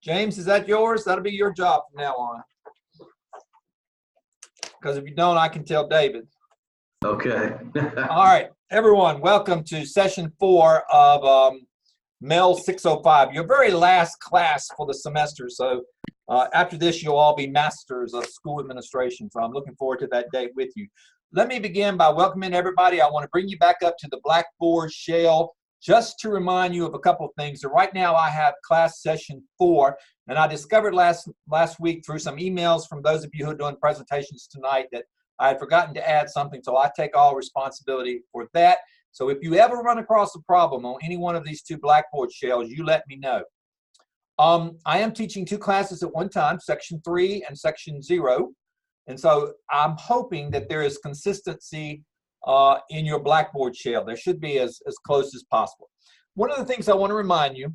James, is that yours? That'll be your job from now on. Because if you don't, I can tell David. Okay. All right, everyone, welcome to session 4 of MELS 605, your very last class for the semester. So after this, you'll all be masters of school administration. So I'm looking forward to that date with you. Let me begin by welcoming everybody. I want to bring you back up to the Blackboard shell just to remind you of a couple of things. So right now I have class session 4, and I discovered last week through some emails from those of you who are doing presentations tonight that I had forgotten to add something, so I take all responsibility for that. So if you ever run across a problem on any one of these 2 Blackboard shells, you let me know. I am teaching 2 classes at one time, section 3 and section 0. And so I'm hoping that there is consistency in your Blackboard shell. There should be as close as possible. One of the things I want to remind you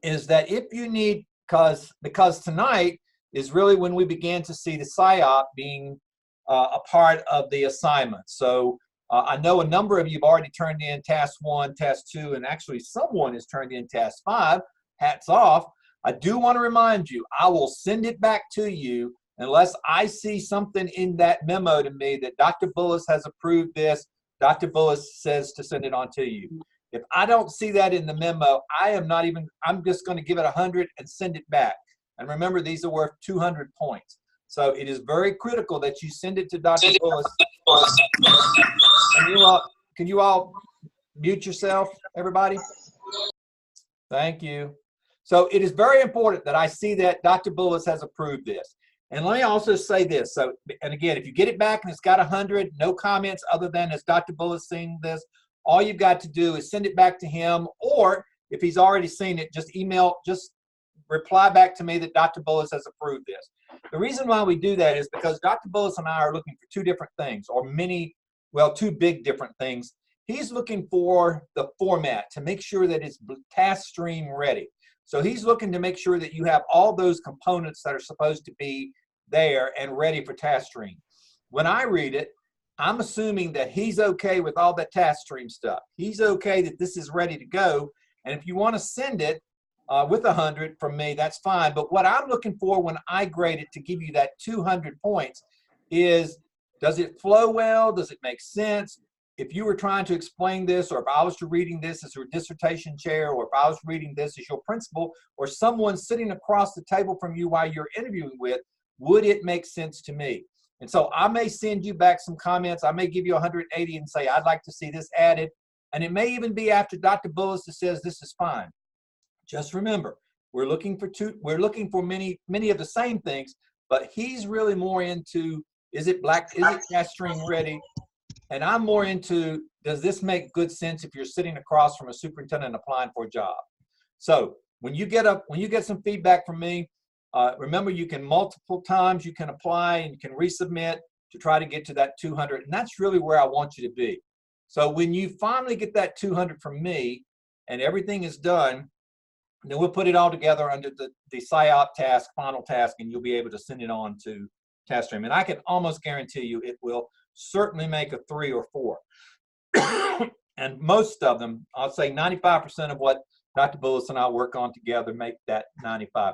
is that if you need, because tonight is really when we began to see the PSYOP being a part of the assignment. So I know a number of you have already turned in task 1, task 2, and actually someone has turned in task 5. Hats off. I do want to remind you, I will send it back to you unless I see something in that memo to me that Dr. Bullis has approved this. Dr. Bullis says to send it on to you. If I don't see that in the memo, I'm just going to give it 100 and send it back. And remember, these are worth 200 points. So it is very critical that you send it to Dr. Bullis. Can you all mute yourself, everybody? Thank you. So it is very important that I see that Dr. Bullis has approved this. And let me also say this. So, and again, if you get it back and it's got 100, no comments other than as Dr. Bullis seeing this, all you've got to do is send it back to him, or if he's already seen it, just reply back to me that Dr. Bullis has approved this. The reason why we do that is because Dr. Bullis and I are looking for 2 different things, or 2 big different things. He's looking for the format to make sure that it's task stream ready. So he's looking to make sure that you have all those components that are supposed to be there and ready for task stream. When I read it, I'm assuming that he's okay with all that task stream stuff. He's okay that this is ready to go. And if you want to send it with 100 from me, that's fine. But what I'm looking for when I grade it to give you that 200 points is, does it flow well? Does it make sense? If you were trying to explain this, or if I was to reading this as your dissertation chair, or if I was reading this as your principal, or someone sitting across the table from you while you're interviewing with, would it make sense to me? And so I may send you back some comments. I may give you 180 and say, I'd like to see this added. And it may even be after Dr. Bullis says this is fine. Just remember, we're looking for many of the same things, but he's really more into, is it task stream ready? And I'm more into, does this make good sense if you're sitting across from a superintendent applying for a job? So when you get some feedback from me, remember you can multiple times you can apply and you can resubmit to try to get to that 200, and that's really where I want you to be. So when you finally get that 200 from me and everything is done, then we'll put it all together under the PSYOP task, final task, and you'll be able to send it on to task stream. And I can almost guarantee you it will certainly make a 3 or 4. And most of them, I'll say 95% of what Dr. Bullis and I work on together make that 95%.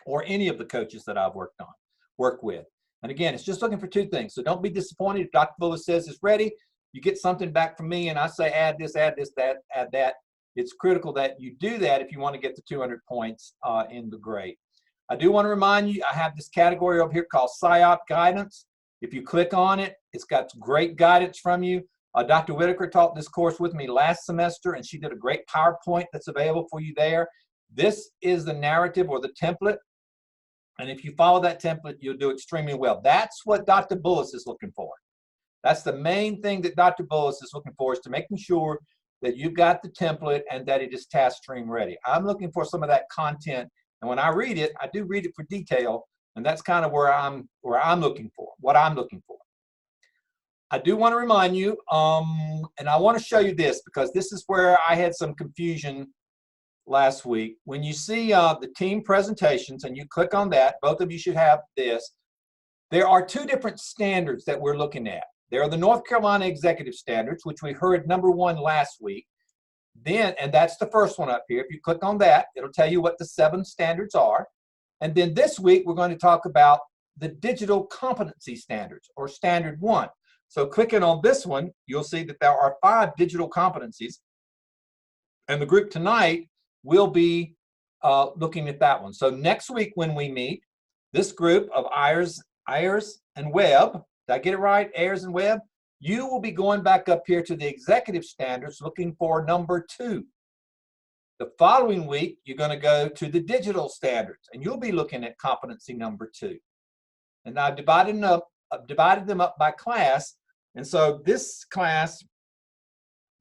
Or any of the coaches that I've worked with. And again, it's just looking for 2 things. So don't be disappointed if Dr. Bullis says it's ready. You get something back from me and I say add this, add that. It's critical that you do that if you want to get the 200 points in the grade. I do want to remind you, I have this category over here called PSYOP guidance. If you click on it, it's got great guidance from you. Dr. Whitaker taught this course with me last semester, and she did a great PowerPoint that's available for you there. This is the narrative or the template. And if you follow that template, you'll do extremely well. That's what Dr. Bullis is looking for. That's the main thing that Dr. Bullis is looking for, is to making sure that you've got the template and that it is task stream ready. I'm looking for some of that content. And when I read it, I do read it for detail. And that's kind of what I'm looking for. I do want to remind you, and I want to show you this because this is where I had some confusion last week. When you see the team presentations and you click on that, both of you should have this. There are 2 different standards that we're looking at. There are the North Carolina Executive Standards, which we heard #1 last week. Then, and that's the first one up here. If you click on that, it'll tell you what the 7 standards are. And then this week, we're going to talk about the digital competency standards, or standard 1. So clicking on this one, you'll see that there are 5 digital competencies. And the group tonight will be looking at that one. So next week when we meet, this group of Ayers and Webb, did I get it right? Ayers and Webb? You will be going back up here to the executive standards looking for number 2. The following week, you're going to go to the digital standards, and you'll be looking at competency number 2. And I've divided them up by class. And so this class,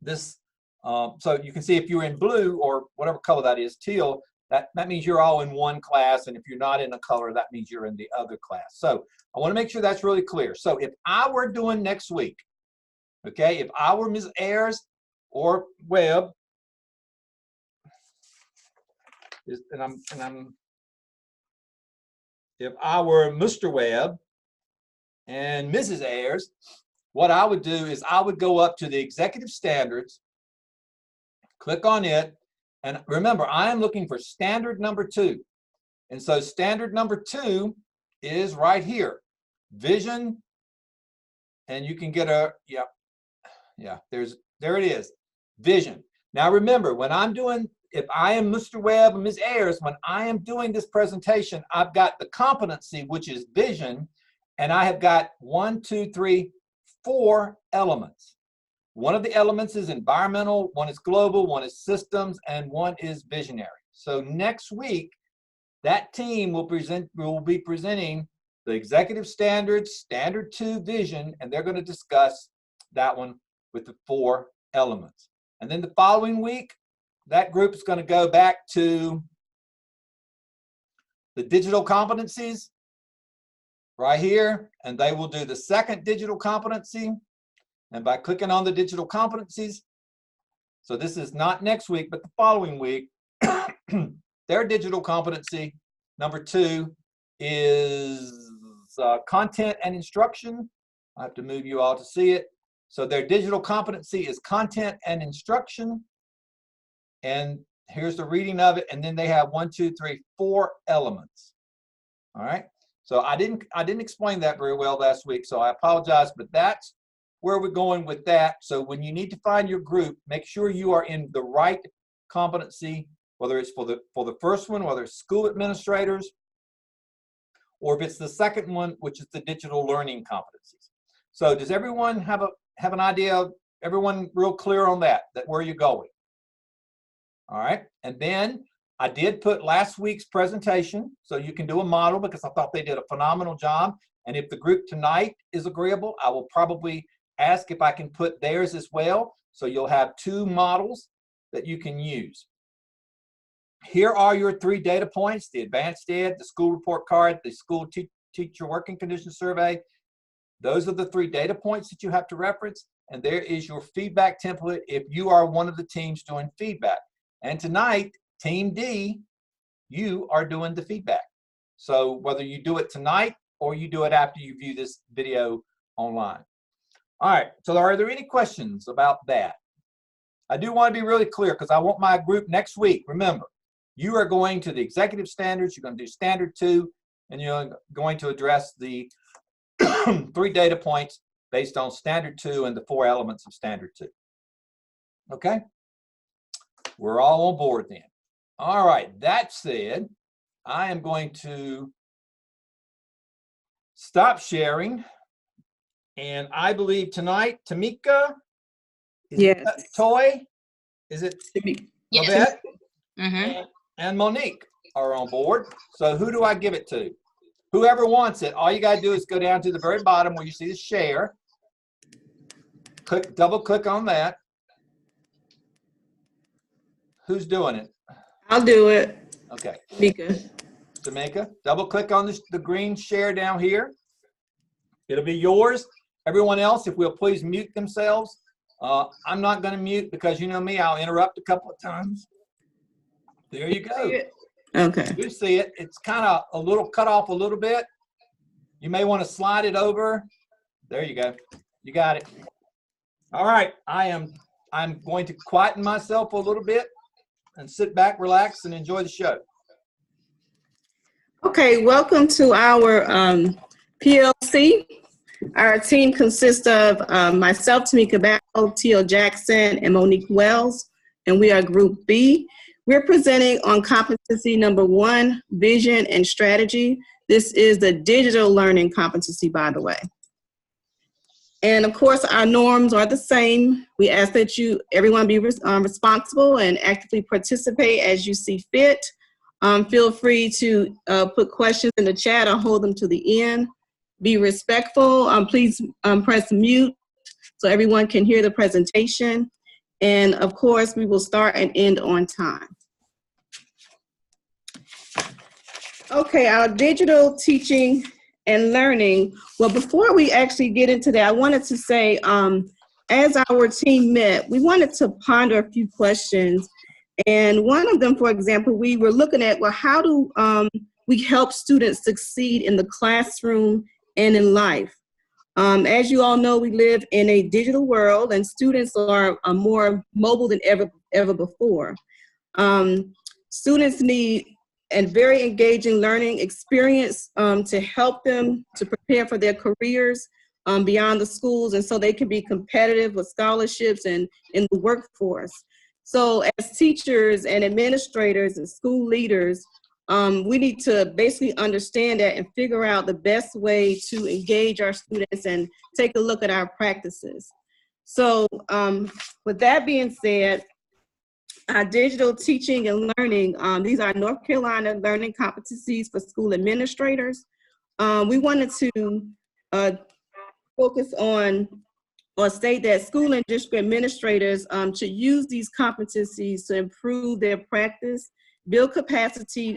so you can see if you're in blue or whatever color that is, teal, that means you're all in one class. And if you're not in a color, that means you're in the other class. So I want to make sure that's really clear. So if I were doing next week, okay, if I were Ms. Ayers or Webb, if I were Mr. Webb and Mrs. Ayers, what I would do is I would go up to the executive standards, click on it, and remember, I am looking for standard number 2. And so standard number 2 is right here, vision, and you can get a, there it is, vision. Now remember, when I'm doing, if I am Mr. Webb and Ms. Ayers, when I am doing this presentation, I've got the competency, which is vision, and I have got 1, 2, 3, 4 elements. One of the elements is environmental, one is global, one is systems, and one is visionary. So next week, that team will be presenting the executive standards, standard 2 vision, and they're going to discuss that one with the 4 elements. And then the following week, that group is going to go back to the digital competencies right here, and they will do the 2nd digital competency. And by clicking on the digital competencies, so this is not next week, but the following week, their digital competency number 2 is content and instruction. I have to move you all to see it. So their digital competency is content and instruction. And here's the reading of it. And then they have 1, 2, 3, 4 elements. All right. So I didn't explain that very well last week, so I apologize, but that's where we're going with that. So when you need to find your group, make sure you are in the right competency, whether it's for the first one, whether it's school administrators, or if it's the second one, which is the digital learning competencies. So does everyone have an idea? Everyone real clear on that where you're going? All right. And then I did put last week's presentation, so you can do a model, because I thought they did a phenomenal job. And if the group tonight is agreeable, I will probably ask if I can put theirs as well. So you'll have 2 models that you can use. Here are your 3 data points: the advanced ed, the school report card, the school teacher working conditions survey. Those are the 3 data points that you have to reference. And there is your feedback template if you are one of the teams doing feedback. And tonight, Team D, you are doing the feedback. So whether you do it tonight or you do it after you view this video online. All right, so are there any questions about that? I do want to be really clear, because I want my group next week. Remember, you are going to the executive standards, you're going to do standard 2, and you're going to address the 3 data points based on standard 2 and the 4 elements of standard 2. Okay? We're all on board then. All right, that said, I am going to stop sharing. And I believe tonight, Tamika, Yes. Toy, is it Yes. Babette? Mm-hmm. And Monique are on board. So who do I give it to? Whoever wants it, all you got to do is go down to the very bottom where you see the share. Double click on that. Who's doing it? I'll do it. Okay. Tamika. Double click on the green share down here. It'll be yours. Everyone else, if we'll please mute themselves. I'm not going to mute because you know me, I'll interrupt a couple of times. There you go. Okay. You see it. It's kind of a little cut off a little bit. You may want to slide it over. There you go. You got it. All right. I am I'm going to quieten myself a little bit and sit back, relax, and enjoy the show. Okay, welcome to our PLC. Our team consists of myself, Tamika Battle, Teal Jackson, and Monique Wells, and we are Group B. We're presenting on competency number 1, vision and strategy. This is the digital learning competency, by the way. And of course, our norms are the same. We ask that everyone be responsible and actively participate as you see fit. Feel free to put questions in the chat or hold them to the end. Be respectful. Please press mute so everyone can hear the presentation. And of course, we will start and end on time. Okay, our digital teaching and learning. Well, before we actually get into that, I wanted to say, as our team met, we wanted to ponder a few questions. And one of them, for example, we were looking at, well, how do we help students succeed in the classroom and in life? As you all know, we live in a digital world and students are more mobile than ever before. Students need a very engaging learning experience to help them to prepare for their careers beyond the schools, and so they can be competitive with scholarships and in the workforce. So as teachers and administrators and school leaders, we need to basically understand that and figure out the best way to engage our students and take a look at our practices. So with that being said, our digital teaching and learning, these are North Carolina learning competencies for school administrators. We wanted to focus on or state that school and district administrators should use these competencies to improve their practice, build capacity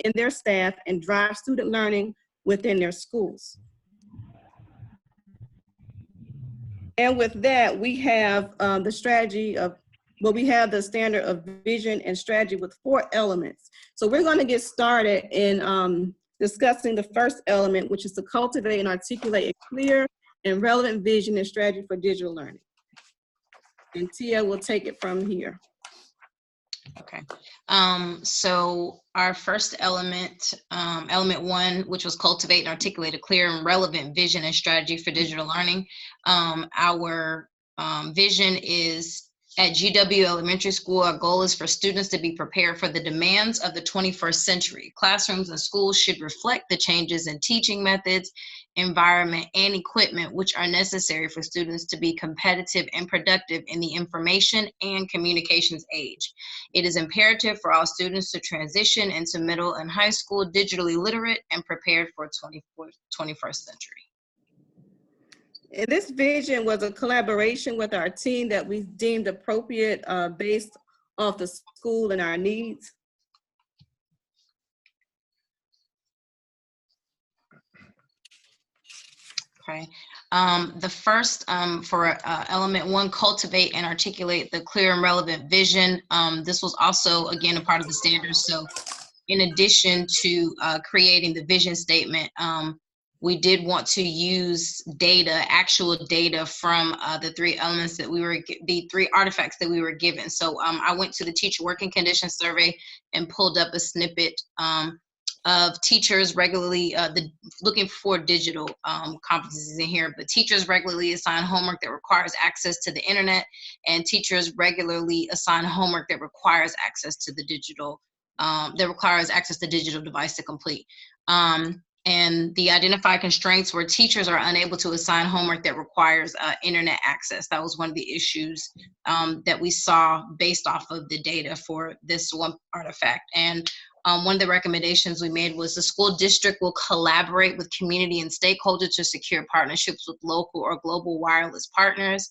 in their staff, and drive student learning within their schools. And with that, we have the strategy of, well, we have the standard of vision and strategy with 4 elements. So we're going to get started in discussing the first element, which is to cultivate and articulate a clear and relevant vision and strategy for digital learning. And Tia will take it from here. Okay, so our first element, element 1, which was cultivate and articulate a clear and relevant vision and strategy for digital learning. Our vision is, at GW Elementary School, our goal is for students to be prepared for the demands of the 21st century. Classrooms and schools should reflect the changes in teaching methods, environment, and equipment which are necessary for students to be competitive and productive in the information and communications age. It is imperative for all students to transition into middle and high school digitally literate and prepared for 21st century. And this vision was a collaboration with our team that we deemed appropriate based off the school and our needs. Okay, the first for element 1, cultivate and articulate the clear and relevant vision. This was also, again, a part of the standards. So in addition to creating the vision statement, we did want to use data, actual data from the 3 elements that we were, the 3 artifacts that we were given. So I went to the teacher working conditions survey and pulled up a snippet of teachers regularly, looking for digital competencies in here, but teachers regularly assign homework that requires access to the internet, and teachers regularly assign homework that requires access to the digital, device to complete. And the identified constraints where teachers are unable to assign homework that requires internet access. That was one of the issues that we saw based off of the data for this one artifact. And one of the recommendations we made was the school district will collaborate with community and stakeholders to secure partnerships with local or global wireless partners.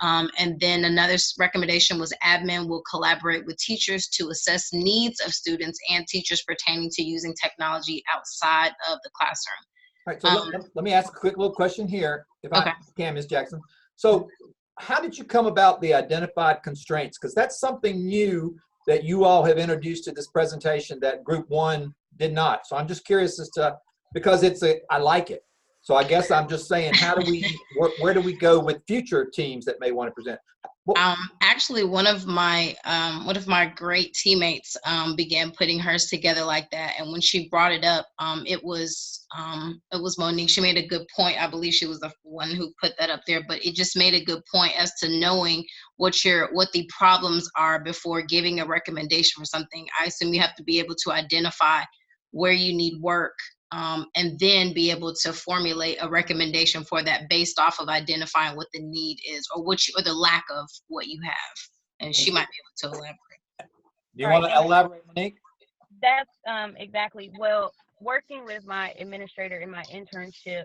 And then another recommendation was admin will collaborate with teachers to assess needs of students and teachers pertaining to using technology outside of the classroom. All right, so let me ask a quick little question here, if I can, Ms. Jackson. So how did you come about the identified constraints? Because that's something new that you all have introduced to this presentation that Group 1 did not. So I'm just curious as to, because I like it. So I guess I'm just saying, how do we, where do we go with future teams that may want to present? Actually, one of my great teammates began putting hers together like that, and when she brought it up, it was Monique. She made a good point. I believe she was the one who put that up there, but it just made a good point as to knowing what the problems are before giving a recommendation for something. I assume you have to be able to identify where you need work, and then be able to formulate a recommendation for that based off of identifying what the need is, or or the lack of what you have. And she might be able to elaborate. Do you want to elaborate, Monique? That's exactly. Well, working with my administrator in my internship,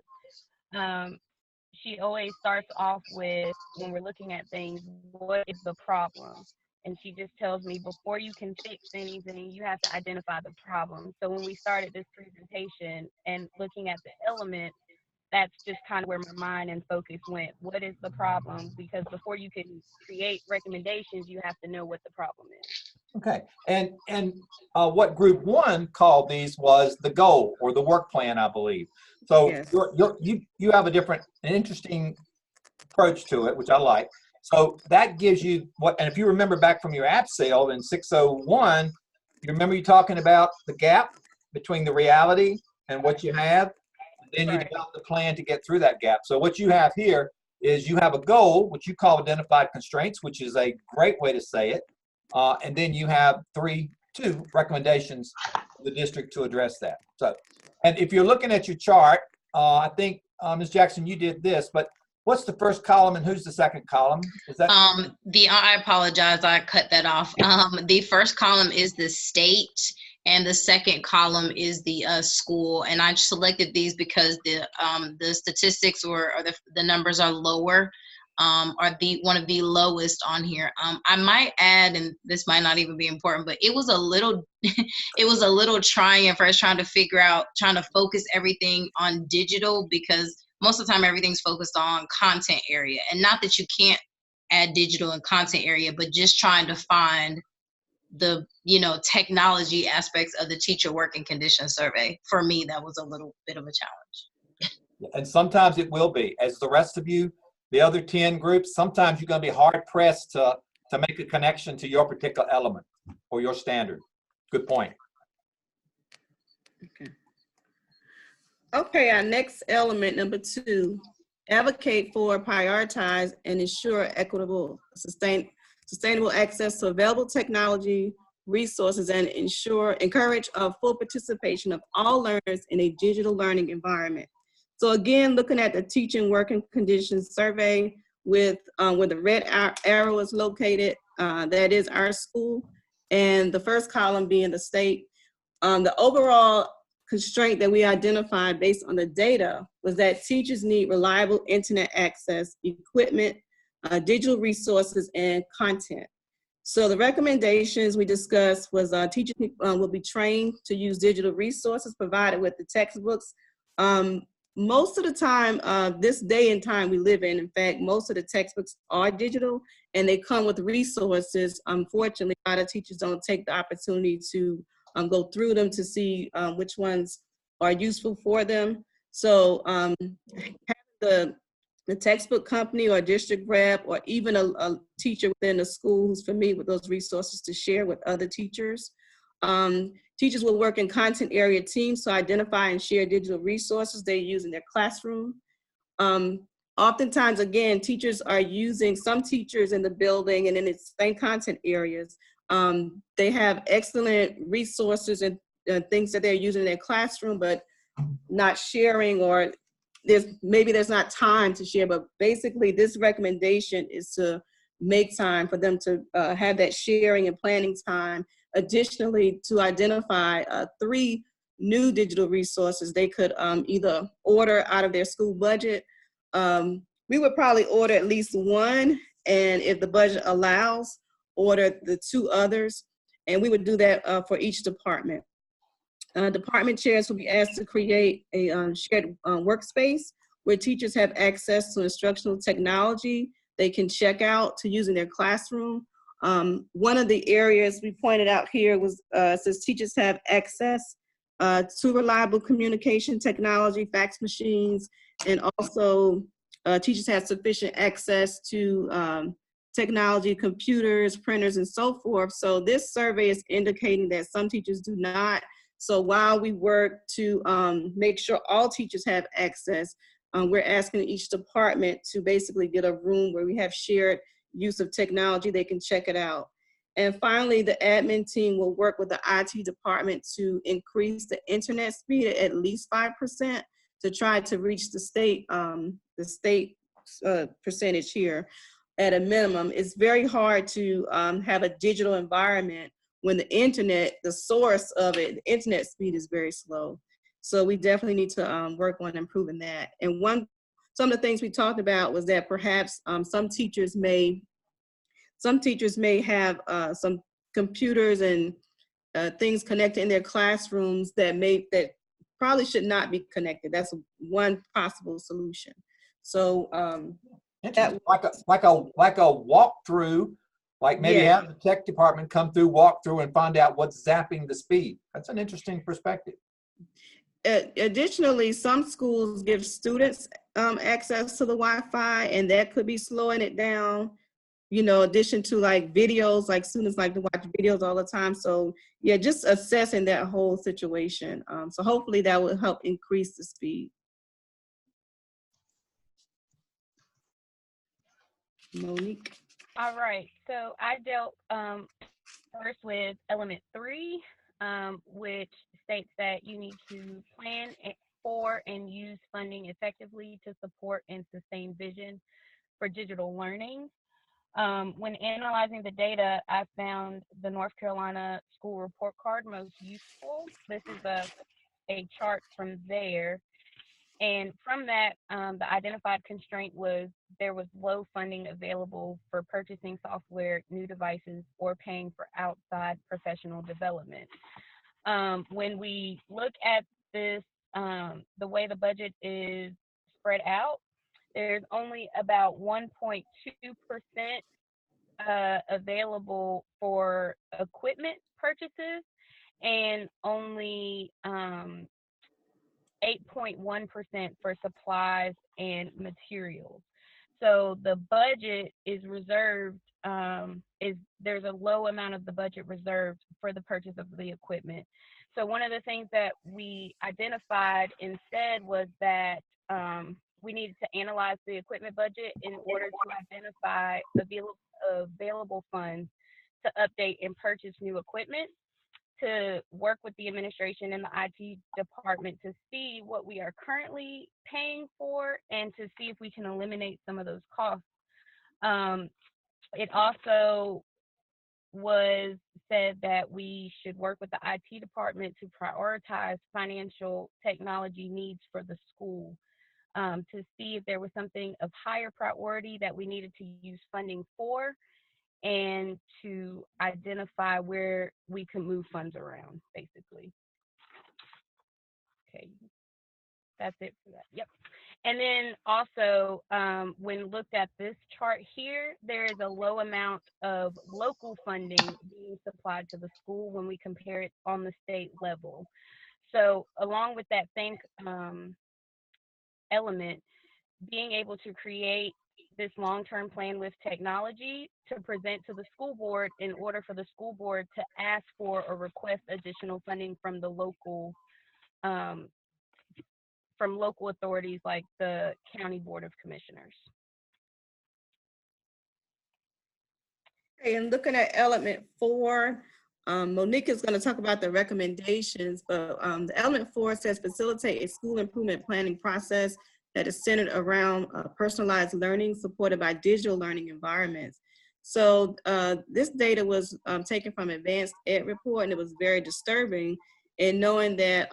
she always starts off with, when we're looking at things, what is the problem? And she just tells me, before you can fix anything, you have to identify the problem. So when we started this presentation and looking at the elements, that's just kind of where my mind and focus went. What is the problem? Because before you can create recommendations, you have to know what the problem is. Okay, and what group one called these was the goal or the work plan, I believe. So Yes. you have an interesting approach to it, which I like. So that gives you what, and if you remember back from your app sale in 601, you remember you talking about the gap between the reality and what you have, and then you Right. develop the plan to get through that gap. So what you have here is you have a goal, which you call identified constraints, which is a great way to say it. And then you have two recommendations for the district to address that. So, and if you're looking at your chart, I think, Ms. Jackson, you did this, but what's the first column and who's the second column? Is that? I apologize, I cut that off. The first column is the state, and the second column is the school. And I selected these because the statistics or the numbers are lower. Are one of the lowest on here. I might add, and this might not even be important, but it was a little it was a little trying at first, trying to focus everything on digital, because most of the time everything's focused on content area. And not that you can't add digital and content area, but just trying to find the technology aspects of the teacher working condition survey. For me, that was a little bit of a challenge. And sometimes it will be. As the rest of you, the other 10 groups, sometimes you're going to be hard pressed to make a connection to your particular element or your standard. Good point. Okay, our next element, number 2, advocate for, prioritize, and ensure equitable, sustainable access to available technology, resources, and encourage full participation of all learners in a digital learning environment. So again, looking at the teaching working conditions survey with where the red arrow is located, that is our school, and the first column being the state. The overall constraint that we identified based on the data was that teachers need reliable internet access, equipment, digital resources, and content. So the recommendations we discussed was teachers will be trained to use digital resources provided with the textbooks. Most of the time, this day and time we live in fact, most of the textbooks are digital and they come with resources. Unfortunately, a lot of teachers don't take the opportunity to go through them to see which ones are useful for them. So having the textbook company or district rep or even a teacher within the school who's familiar with those resources to share with other teachers. Teachers will work in content area teams to identify and share digital resources they use in their classroom. Oftentimes, again, teachers are using, some teachers in the building and in the same content areas, they have excellent resources and things that they're using in their classroom, but not sharing, or maybe there's not time to share. But basically, this recommendation is to make time for them to have that sharing and planning time. Additionally, to identify 3 new digital resources they could either order out of their school budget. We would probably order at least 1, and if the budget allows, order the 2 others, and we would do that for each department. Department chairs will be asked to create a shared workspace where teachers have access to instructional technology they can check out to use in their classroom. One of the areas we pointed out here was says teachers have access to reliable communication technology, fax machines, and also teachers have sufficient access to technology, computers, printers, and so forth. So this survey is indicating that some teachers do not. So while we work to make sure all teachers have access, we're asking each department to basically get a room where we have shared use of technology. They can check it out. And finally, the admin team will work with the IT department to increase the internet speed at least 5% to try to reach the state percentage here at a minimum. It's very hard to have a digital environment when the internet, the source of it, the internet speed is very slow. So we definitely need to work on improving that. And some of the things we talked about was that perhaps some teachers may have some computers and things connected in their classrooms that probably should not be connected. That's one possible solution. So Interesting. Like a walkthrough, like maybe yeah. have the tech department come through, walk through, and find out what's zapping the speed. That's an interesting perspective. Additionally, some schools give students access to the Wi-Fi, and that could be slowing it down. You know, addition to like videos, like students like to watch videos all the time. So yeah, just assessing that whole situation. So hopefully that will help increase the speed. Monique. All right. So I dealt first with element 3, which states that you need to plan for and use funding effectively to support and sustain vision for digital learning. When analyzing the data, I found the North Carolina school report card most useful. This is a chart from there. And from that, the identified constraint was there was low funding available for purchasing software, new devices, or paying for outside professional development. When we look at this, the way the budget is spread out, there's only about 1.2% available for equipment purchases and only 8.1% for supplies and materials. So the budget is reserved, there's a low amount of the budget reserved for the purchase of the equipment. So one of the things that we identified instead was that we needed to analyze the equipment budget in order to identify available funds to update and purchase new equipment, to work with the administration and the IT department to see what we are currently paying for and to see if we can eliminate some of those costs. It also was said that we should work with the IT department to prioritize financial technology needs for the school, to see if there was something of higher priority that we needed to use funding for, and to identify where we can move funds around, basically. Okay, that's it for that. Yep. And then also, when looked at this chart here, there is a low amount of local funding being supplied to the school when we compare it on the state level. So along with that same element, being able to create this long-term plan with technology to present to the school board in order for the school board to ask for or request additional funding from the local authorities like the County Board of Commissioners. Okay, and looking at element 4, Monique is going to talk about the recommendations, but the element 4 says facilitate a school improvement planning process that is centered around personalized learning supported by digital learning environments. So this data was taken from Advanced Ed Report, and it was very disturbing in knowing that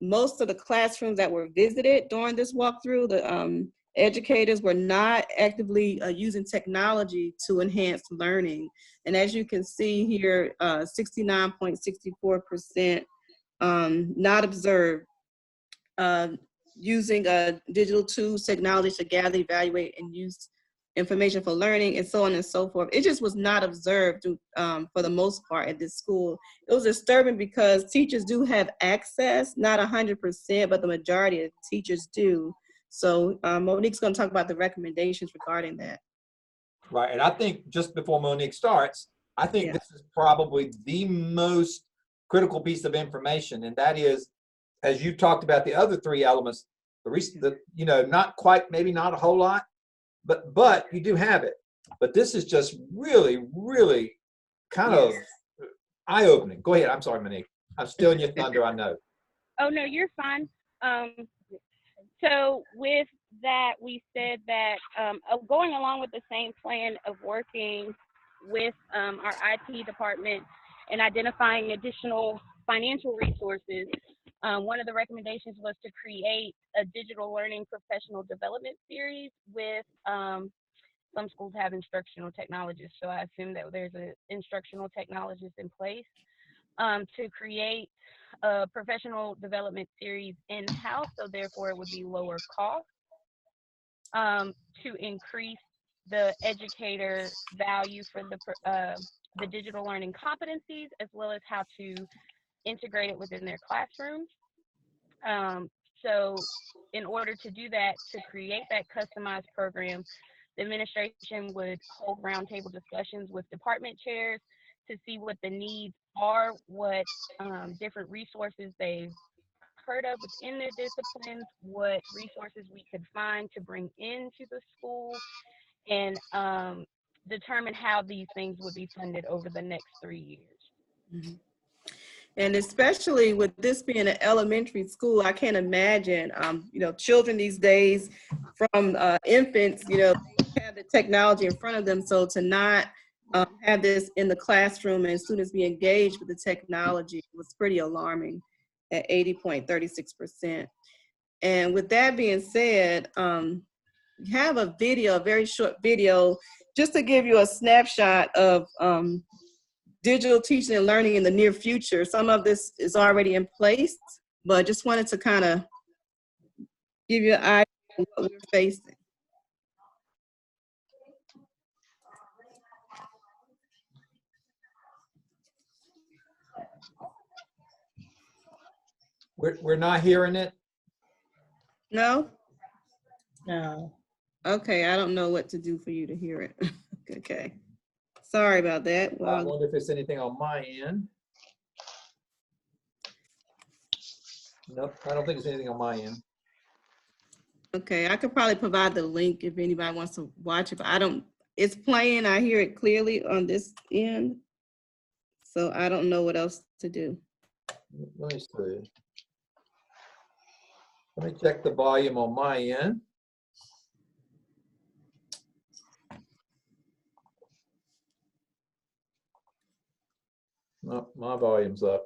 most of the classrooms that were visited during this walkthrough, the educators were not actively using technology to enhance learning. And as you can see here, 69.64% not observed using digital tools, technology to gather, evaluate, and use information for learning, and so on and so forth. It just was not observed for the most part at this school. It was disturbing because teachers do have access, not 100%, but the majority of teachers do. So Monique's going to talk about the recommendations regarding that. Right, and I think just before Monique starts, I think Yeah. this is probably the most critical piece of information, and that is, as you talked about the other three elements, you know, not quite, maybe not a whole lot, but you do have it. But this is just really, really kind of eye-opening. Go ahead. I'm sorry, Monique. I'm stealing your thunder, I know. Oh, no, you're fine. So with that, we said that going along with the same plan of working with our IT department and identifying additional financial resources, one of the recommendations was to create a digital learning professional development series with some schools have instructional technologists. So I assume that there's an instructional technologist in place to create a professional development series in-house, so therefore it would be lower cost to increase the educator value for the digital learning competencies, as well as how to integrate it within their classrooms. So in order to do that, to create that customized program, the administration would hold roundtable discussions with department chairs to see what the needs are, what different resources they've heard of within their disciplines, what resources we could find to bring into the school, and determine how these things would be funded over the next 3 years. Mm-hmm. And especially with this being an elementary school, I can't imagine, you know, children these days from infants, you know, they have the technology in front of them. So to not have this in the classroom and students be engaged with the technology was pretty alarming at 80.36%. And with that being said, we have a video, a very short video, just to give you a snapshot of digital teaching and learning in the near future. Some of this is already in place, but just wanted to kind of give you an idea of what we're facing. We're not hearing it. No? No. Okay, I don't know what to do for you to hear it. Okay. Sorry about that. I Well, wonder if there's anything on my end. Nope, I don't think there's anything on my end. okay, I could probably provide the link if anybody wants to watch it, but I don't, it's playing, I hear it clearly on this end. So I don't know what else to do. Let me see. Let me check the volume on my end. No, my volume's up.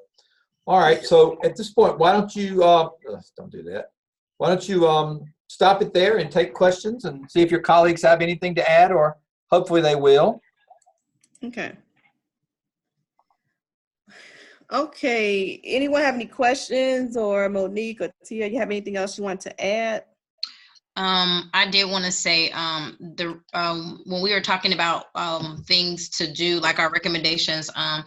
All right, so at this point, why don't you, don't do that. Why don't you stop it there and take questions and see if your colleagues have anything to add, or hopefully they will. Okay. Okay, anyone have any questions, or Monique or Tia, you have anything else you want to add? I did want to say when we were talking about things to do, like our recommendations, a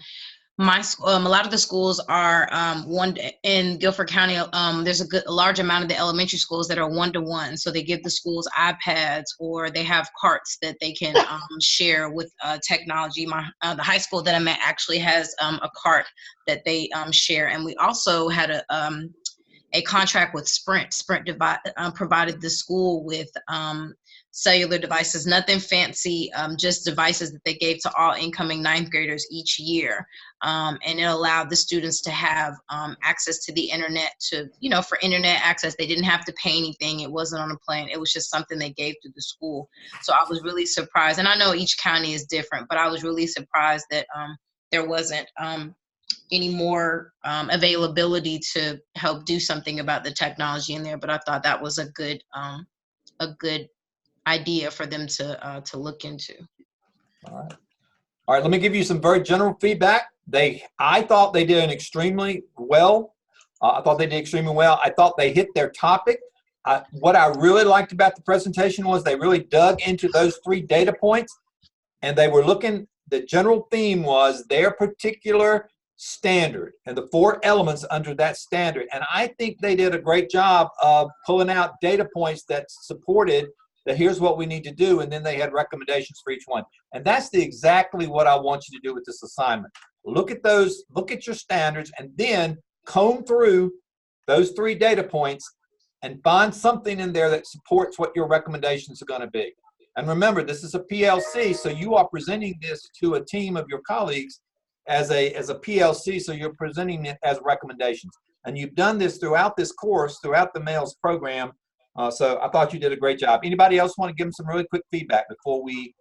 lot of the schools are one in Guilford County. There's a large amount of the elementary schools that are one-to-one. So they give the schools iPads, or they have carts that they can share with technology. The high school that I'm at actually has a cart that they share. And we also had a contract with Sprint. Sprint provided the school with cellular devices, nothing fancy, just devices that they gave to all incoming ninth graders each year. And it allowed the students to have access to the internet for internet access. They didn't have to pay anything. It wasn't on a plan. It was just something they gave to the school. So I was really surprised. And I know each county is different, but I was really surprised that there wasn't any more availability to help do something about the technology in there. But I thought that was a good idea for them to look into. All right, let me give you some very general feedback. I thought they did extremely well. I thought they did extremely well. I thought they hit their topic. What I really liked about the presentation was they really dug into those 3 data points, and they were looking, the general theme was their particular standard and the 4 elements under that standard. And I think they did a great job of pulling out data points that supported that here's what we need to do, and then they had recommendations for each one. And that's exactly what I want you to do with this assignment. Look at those, look at your standards, and then comb through those 3 data points and find something in there that supports what your recommendations are going to be. And remember, this is a PLC, so you are presenting this to a team of your colleagues as a PLC, so you're presenting it as recommendations. And you've done this throughout this course, throughout the MELS program. So I thought you did a great job. Anybody else want to give them some really quick feedback before we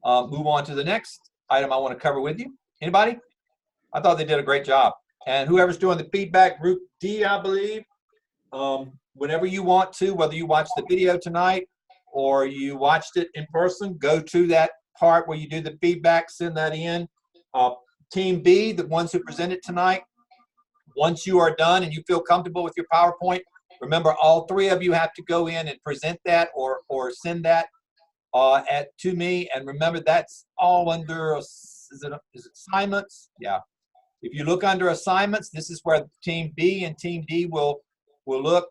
move on to the next item I want to cover with you? Anybody? I thought they did a great job. And whoever's doing the feedback, group D, I believe, whenever you want to, whether you watch the video tonight or you watched it in person, go to that part where you do the feedback, send that in. Team B, the ones who presented tonight, once you are done and you feel comfortable with your PowerPoint, remember all 3 of you have to go in and present that or send that to me. And remember, that's all under, is it assignments? Yeah. If you look under assignments, this is where Team B and Team D will look.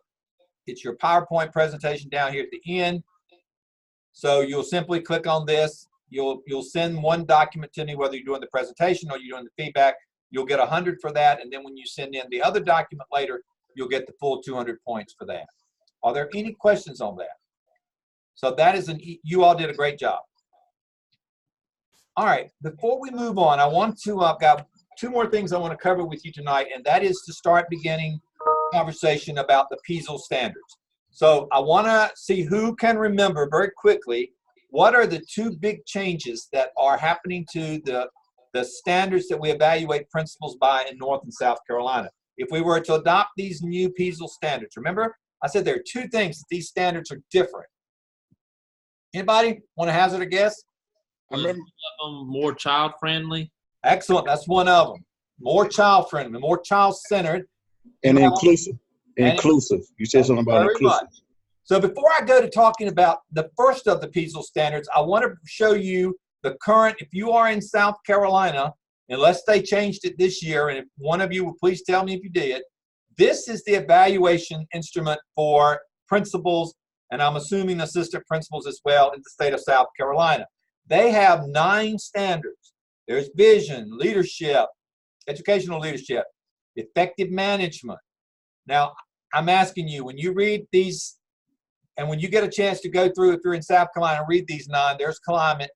It's your PowerPoint presentation down here at the end. So you'll simply click on this. You'll send one document to me, whether you're doing the presentation or you're doing the feedback. You'll get 100 for that. And then when you send in the other document later, you'll get the full 200 points for that. Are there any questions on that? So that is you all did a great job. All right, before we move on, I want to, I've got 2 more things I want to cover with you tonight, and that is to start beginning conversation about the PESL standards. So I want to see who can remember very quickly what are the 2 big changes that are happening to the standards that we evaluate principals by in North and South Carolina. If we were to adopt these new PESL standards, remember I said there are 2 things that these standards are different. Anybody want to hazard a guess? Was one of them more child friendly? Excellent, that's one of them. More child friendly, more child centered. And inclusive. Inclusive. You said something about Very inclusive. much. So before I go to talking about the first of the PESL standards, I want to show you the current, if you are in South Carolina, unless they changed it this year, and if one of you will please tell me if you did, this is the evaluation instrument for principals, and I'm assuming assistant principals as well in the state of South Carolina. They have 9 standards. There's vision, leadership, educational leadership, effective management. Now, I'm asking you, when you read these, and when you get a chance to go through, if you're in South Carolina, read these 9, there's climate,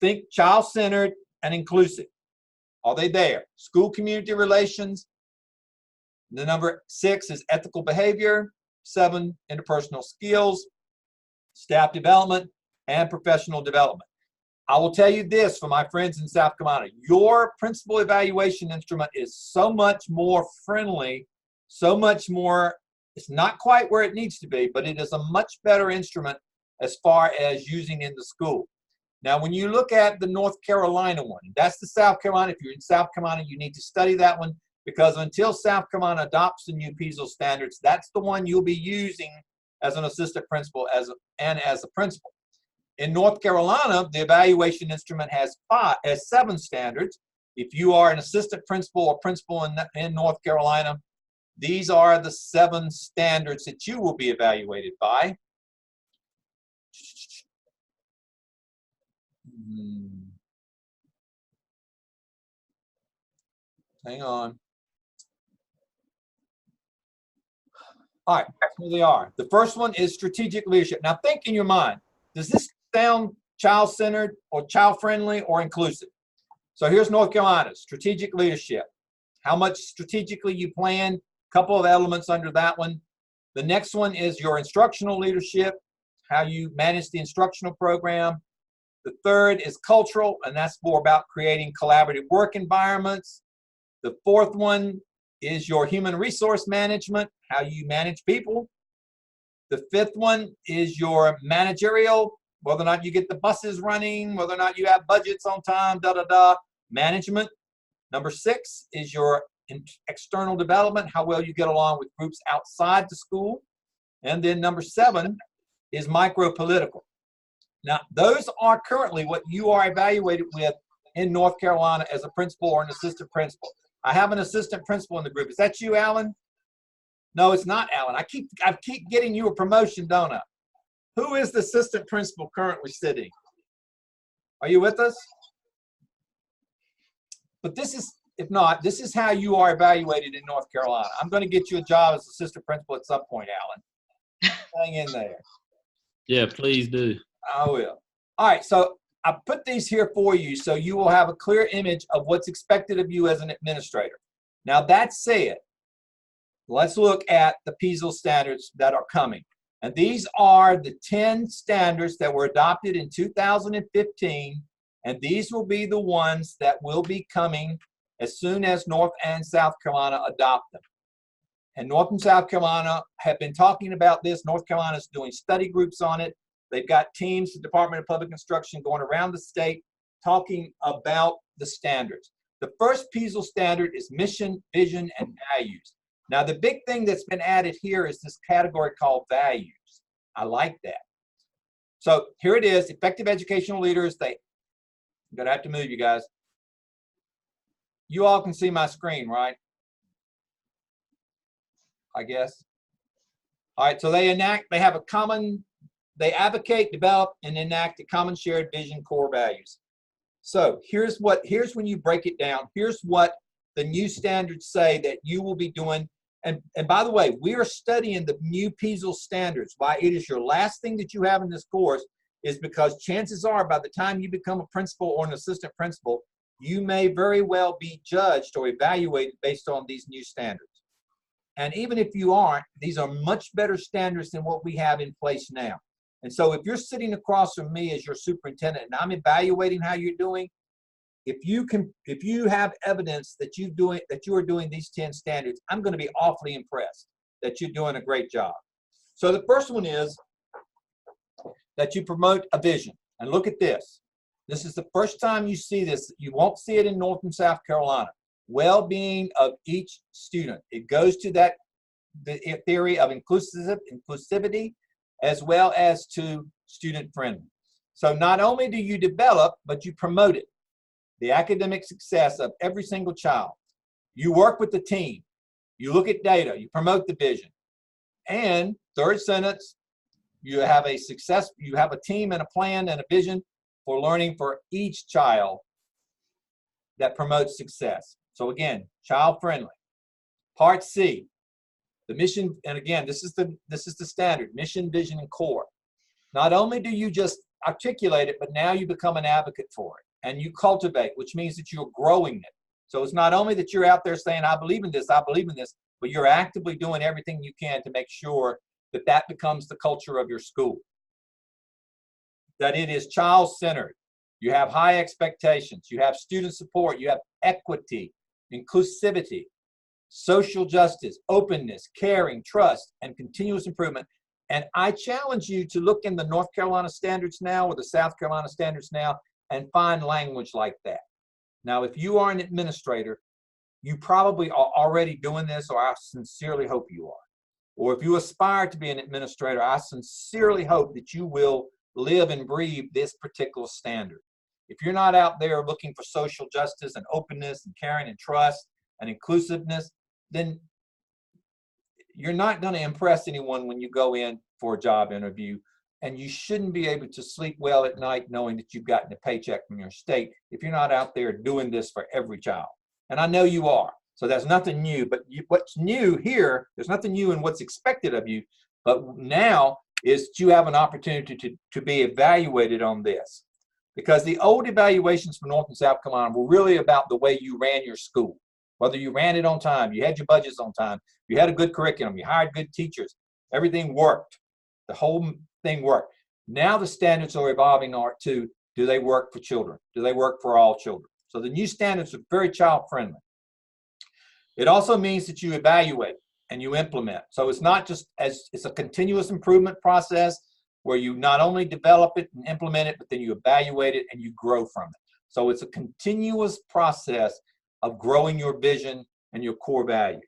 think child-centered and inclusive. Are they there? School community relations. The number 6 is ethical behavior. 7, interpersonal skills, staff development, and professional development. I will tell you this for my friends in South Carolina, your principal evaluation instrument is so much more friendly, so much more, it's not quite where it needs to be, but it is a much better instrument as far as using in the school. Now, when you look at the North Carolina one, that's the South Carolina. If you're in South Carolina, you need to study that one, because until South Carolina adopts the new PESL standards, that's the one you'll be using as an assistant principal and as a principal. In North Carolina, the evaluation instrument has 7 standards. If you are an assistant principal or principal in North Carolina, these are the 7 standards that you will be evaluated by. Hang on. All right, here they are. The first one is strategic leadership. Now think in your mind, does this sound child-centered or child-friendly or inclusive? So here's North Carolina, strategic leadership. How much strategically you plan, a couple of elements under that one. The next one is your instructional leadership, how you manage the instructional program. The third is cultural, and that's more about creating collaborative work environments. The fourth one is your human resource management, how you manage people. The fifth one is your managerial, whether or not you get the buses running, whether or not you have budgets on time, management. Number 6 is your external development, how well you get along with groups outside the school. And then number 7 is micro-political. Now, those are currently what you are evaluated with in North Carolina as a principal or an assistant principal. I have an assistant principal in the group. Is that you, Alan? No, it's not Alan. I keep getting you a promotion, don't I? Who is the assistant principal currently sitting? Are you with us? But this is, if not, this is how you are evaluated in North Carolina. I'm going to get you a job as assistant principal at some point, Alan. Hang in there. Yeah, please do. I will. All right, so I put these here for you so you will have a clear image of what's expected of you as an administrator. Now, that said, let's look at the PESL standards that are coming. And these are the 10 standards that were adopted in 2015, and these will be the ones that will be coming as soon as North and South Carolina adopt them. And North and South Carolina have been talking about this. North Carolina is doing study groups on it. They've got teams, the Department of Public Instruction, going around the state talking about the standards. The first PESL standard is mission, vision, and values. Now, the big thing that's been added here is this category called values. I like that. So here it is, effective educational leaders. I'm gonna have to move you guys. You all can see my screen, right? I guess. All right, so they advocate, develop, and enact a common shared vision, core values. So here's when you break it down. Here's what the new standards say that you will be doing. And by the way, we are studying the new PESL standards. Why it is your last thing that you have in this course is because chances are by the time you become a principal or an assistant principal, you may very well be judged or evaluated based on these new standards. And even if you aren't, these are much better standards than what we have in place now. And so if you're sitting across from me as your superintendent and I'm evaluating how you're doing, if you have evidence that you are doing these 10 standards, I'm going to be awfully impressed that you're doing a great job. So the first one is that you promote a vision. And look at this. This is the first time you see this. You won't see it in North and South Carolina. Well-being of each student. It goes to the theory of inclusivity as well as to student-friendly. So not only do you develop, but you promote it. The academic success of every single child. You work with the team. You look at data. You promote the vision. And third sentence, you have a team and a plan and a vision for learning for each child that promotes success. So again, child-friendly. Part C, the mission, and again, this is the standard, mission, vision, and core. Not only do you just articulate it, but now you become an advocate for it. And you cultivate, which means that you're growing it. So it's not only that you're out there saying, I believe in this, but you're actively doing everything you can to make sure that that becomes the culture of your school. That it is child-centered. You have high expectations. You have student support. You have equity, inclusivity, social justice, openness, caring, trust, and continuous improvement. And I challenge you to look in the North Carolina standards now or the South Carolina standards now and find language like that. Now, if you are an administrator, you probably are already doing this, or I sincerely hope you are. Or if you aspire to be an administrator, I sincerely hope that you will live and breathe this particular standard. If you're not out there looking for social justice and openness and caring and trust and inclusiveness, then you're not going to impress anyone when you go in for a job interview. And you shouldn't be able to sleep well at night knowing that you've gotten a paycheck from your state if you're not out there doing this for every child. And I know you are. So that's nothing new. But what's new here, there's nothing new in what's expected of you. But now is you have an opportunity to be evaluated on this. Because the old evaluations for North and South Carolina were really about the way you ran your school. Whether you ran it on time, you had your budgets on time, you had a good curriculum, you hired good teachers, everything worked. The whole thing worked. Now the standards are evolving to, do they work for children? Do they work for all children? So the new standards are very child-friendly. It also means that you evaluate and you implement. So it's not just it's a continuous improvement process where you not only develop it and implement it, but then you evaluate it and you grow from it. So it's a continuous process of growing your vision and your core values.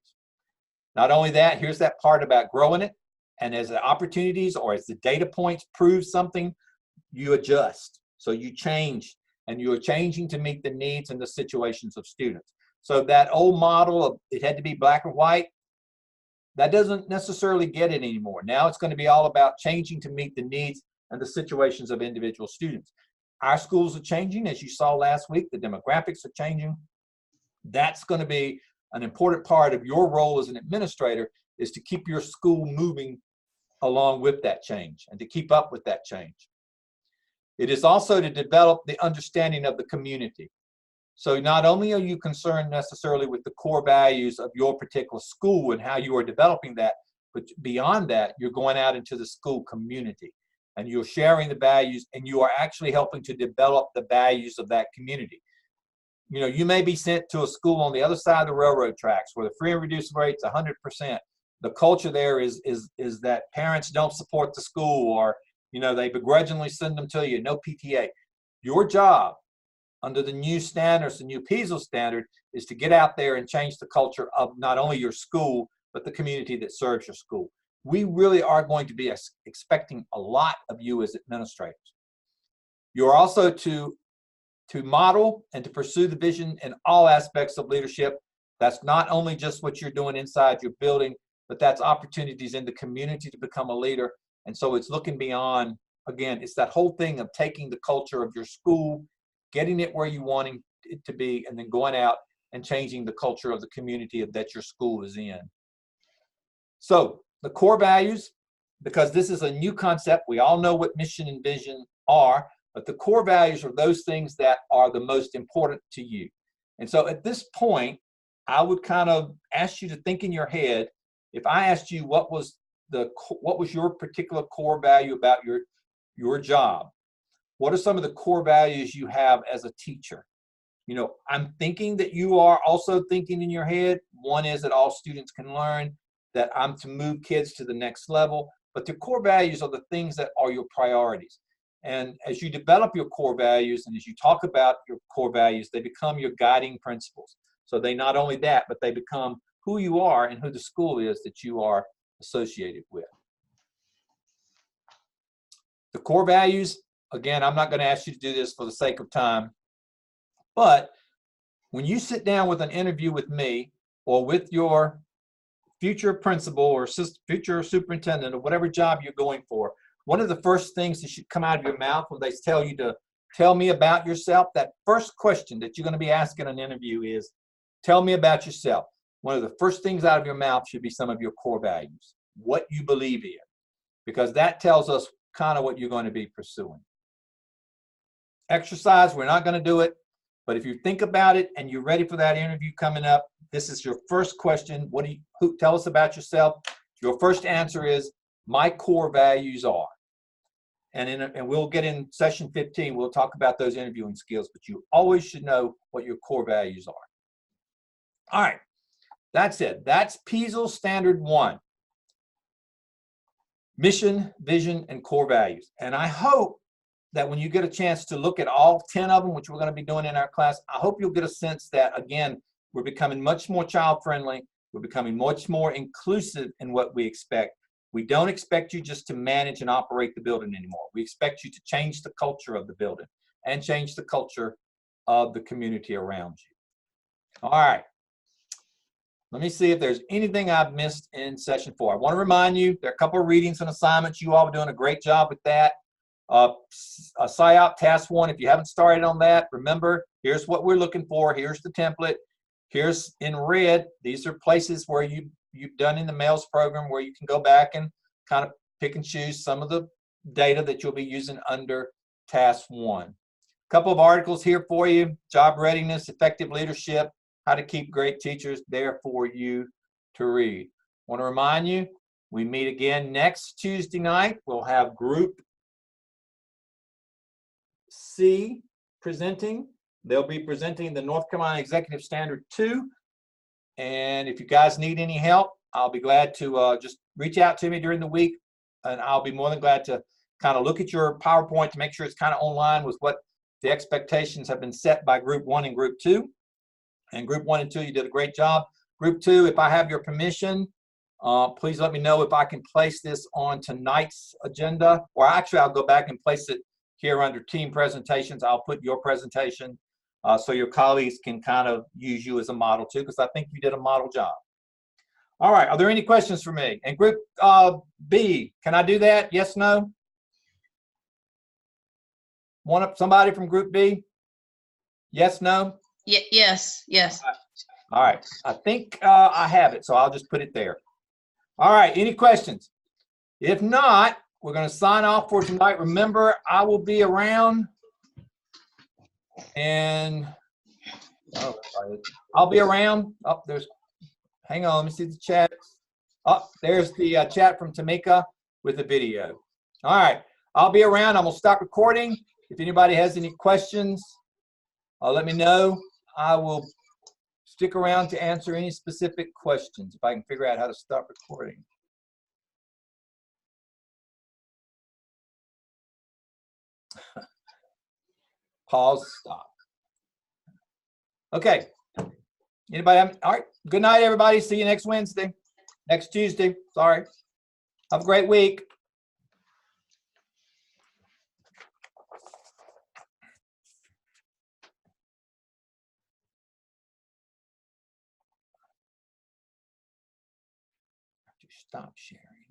Not only that, here's that part about growing it. And as the opportunities or as the data points prove something, you adjust. So you change, and you are changing to meet the needs and the situations of students. So that old model of it had to be black and white, that doesn't necessarily get it anymore. Now it's going to be all about changing to meet the needs and the situations of individual students. Our schools are changing, as you saw last week. The demographics are changing. That's going to be an important part of your role as an administrator, is to keep your school moving along with that change and to keep up with that change. It is also to develop the understanding of the community. So not only are you concerned necessarily with the core values of your particular school and how you are developing that, but beyond that, you're going out into the school community and you're sharing the values, and you are actually helping to develop the values of that community. You know, you may be sent to a school on the other side of the railroad tracks where the free and reduced rate's 100%. The culture there is that parents don't support the school, or, you know, they begrudgingly send them to you, no PTA. Your job under the new standards, the new PESL standard, is to get out there and change the culture of not only your school, but the community that serves your school. We really are going to be expecting a lot of you as administrators. You're also to model and to pursue the vision in all aspects of leadership. That's not only just what you're doing inside your building, but that's opportunities in the community to become a leader. And so it's looking beyond, again, it's that whole thing of taking the culture of your school, getting it where you want it to be, and then going out and changing the culture of the community that your school is in. So the core values, because this is a new concept, we all know what mission and vision are, but the core values are those things that are the most important to you. And so at this point, I would kind of ask you to think in your head, if I asked you what was your particular core value about your job, what are some of the core values you have as a teacher? You know, I'm thinking that you are also thinking in your head. One is that all students can learn, that I'm to move kids to the next level, but the core values are the things that are your priorities. And as you develop your core values and as you talk about your core values, they become your guiding principles. So they not only that, but they become who you are and who the school is that you are associated with. The core values, again, I'm not going to ask you to do this for the sake of time, but when you sit down with an interview with me or with your future principal or future superintendent or whatever job you're going for, one of the first things that should come out of your mouth when they tell you to tell me about yourself, that first question that you're going to be asking in an interview is, tell me about yourself. One of the first things out of your mouth should be some of your core values, what you believe in, because that tells us kind of what you're going to be pursuing. Exercise, we're not going to do it, but if you think about it and you're ready for that interview coming up, this is your first question. Tell us about yourself. Your first answer is, my core values are. And we'll get in session 15, we'll talk about those interviewing skills, but you always should know what your core values are. All right, that's it. That's PESL Standard 1. Mission, vision, and core values. And I hope that when you get a chance to look at all 10 of them, which we're going to be doing in our class, I hope you'll get a sense that, again, we're becoming much more child-friendly. We're becoming much more inclusive in what we expect. We don't expect you just to manage and operate the building anymore. We expect you to change the culture of the building and change the culture of the community around you. All right. Let me see if there's anything I've missed in session 4. I want to remind you, there are a couple of readings and assignments. You all are doing a great job with that. SIOP Task 1, if you haven't started on that, remember, here's what we're looking for. Here's the template. Here's in red, these are places where you've done in the MELS program where you can go back and kind of pick and choose some of the data that you'll be using under Task 1. A couple of articles here for you: job readiness, effective leadership, how to keep great teachers, there for you to read. I want to remind you, we meet again next Tuesday night. We'll have Group C presenting. They'll be presenting the North Carolina Executive Standard 2. And if you guys need any help, I'll be glad to just reach out to me during the week, and I'll be more than glad to kind of look at your PowerPoint to make sure it's kind of online with what the expectations have been set by Group 1 and Group 2. And Group 1 and 2, you did a great job. Group 2, if I have your permission, please let me know if I can place this on tonight's agenda, or actually I'll go back and place it here under team presentations. I'll put your presentation so your colleagues can kind of use you as a model too, because I think you did a model job. All right, are there any questions for me? And group B, can I do that? Yes, no? Somebody from group B? Yes, no? Yes, yes. All right, I think I have it, so I'll just put it there. All right, any questions? If not, we're going to sign off for tonight. Remember, I will be around, and I'll be around. Oh, hang on, let me see the chat. Oh, there's the chat from Tamika with the video. All right, I'll be around. I'm going to stop recording. If anybody has any questions, let me know. I will stick around to answer any specific questions if I can figure out how to stop recording. Pause, stop. Okay. Anybody have, all right. Good night, everybody. See you next Wednesday. Next Tuesday. Sorry. Have a great week. Stop sharing.